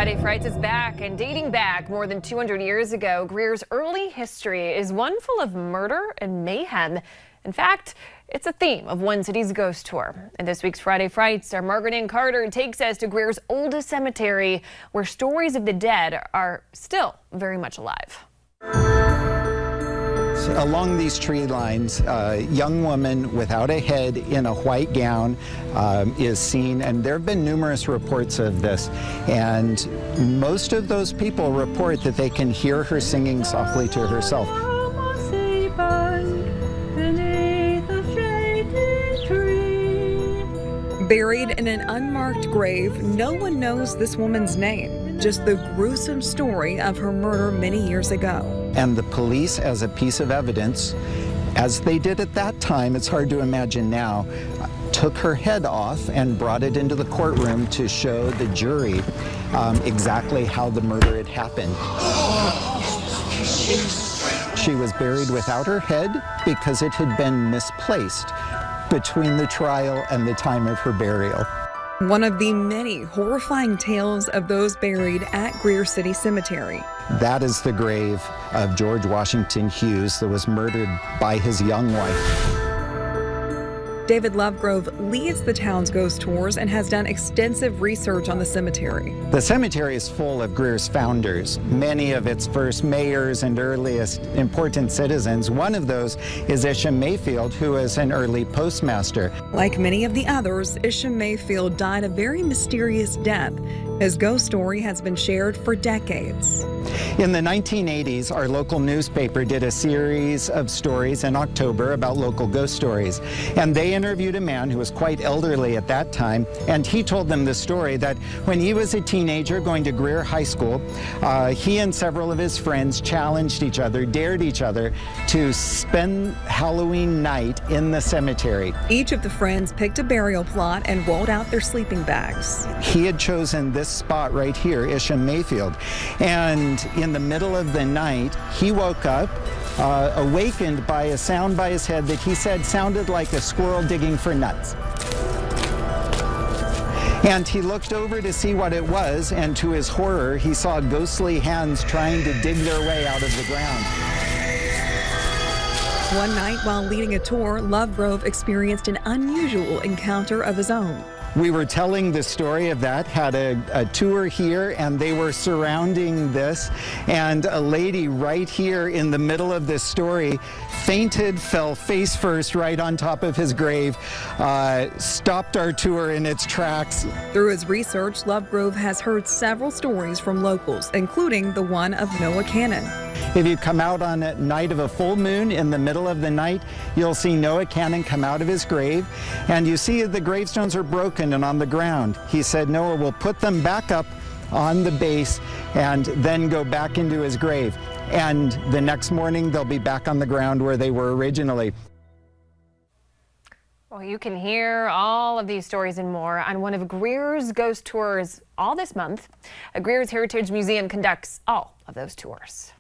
Friday Frights is back, and dating back more than 200 years ago, Greer's early history is one full of murder and mayhem. In fact, it's a theme of one city's ghost tour. In this week's Friday Frights, our Margaret-Ann takes us to Greer's oldest cemetery, where stories of the dead are still very much alive. Along these tree lines, a young woman without a head in a white gown is seen, and there have been numerous reports of this, and most of those people report that they can hear her singing softly to herself. Buried in an unmarked grave, no one knows this woman's name, just the gruesome story of her murder many years ago. And the police, as a piece of evidence, as they did at that time, it's hard to imagine now, took her head off and brought it into the courtroom to show the jury exactly how the murder had happened. She was buried without her head because it had been misplaced between the trial and the time of her burial. One of the many horrifying tales of those buried at Greer City Cemetery. That is the grave of George Washington Hughes that was murdered by his young wife. David Lovegrove leads the town's ghost tours and has done extensive research on the cemetery. The cemetery is full of Greer's founders, many of its first mayors and earliest important citizens. One of those is Isham Mayfield, who was an early postmaster. Like many of the others, Isham Mayfield died a very mysterious death. His ghost story has been shared for decades. In the 1980s, our local newspaper did a series of stories in October about local ghost stories. And they interviewed a man who was quite elderly at that time, and he told them the story that when he was a teenager going to Greer High School, he and several of his friends challenged each other, dared each other to spend Halloween night in the cemetery. Each of the friends picked a burial plot and rolled out their sleeping bags. He had chosen this spot right here, Isham Mayfield, and in the middle of the night, he woke up, awakened by a sound by his head that he said sounded like a squirrel digging for nuts. And he looked over to see what it was, and to his horror, he saw ghostly hands trying to dig their way out of the ground. One night while leading a tour, Lovegrove experienced an unusual encounter of his own. We were telling the story of that, had a tour here, and they were surrounding this, and a lady right here in the middle of this story fainted, fell face first right on top of his grave, stopped our tour in its tracks. Through his research, Lovegrove has heard several stories from locals, including the one of Noah Cannon. If you come out on a night of a full moon in the middle of the night, you'll see Noah Cannon come out of his grave, and you see the gravestones are broken and on the ground. He said Noah will put them back up on the base and then go back into his grave. And the next morning, they'll be back on the ground where they were originally. Well, you can hear all of these stories and more on one of Greer's ghost tours all this month. Greer's Heritage Museum conducts all of those tours.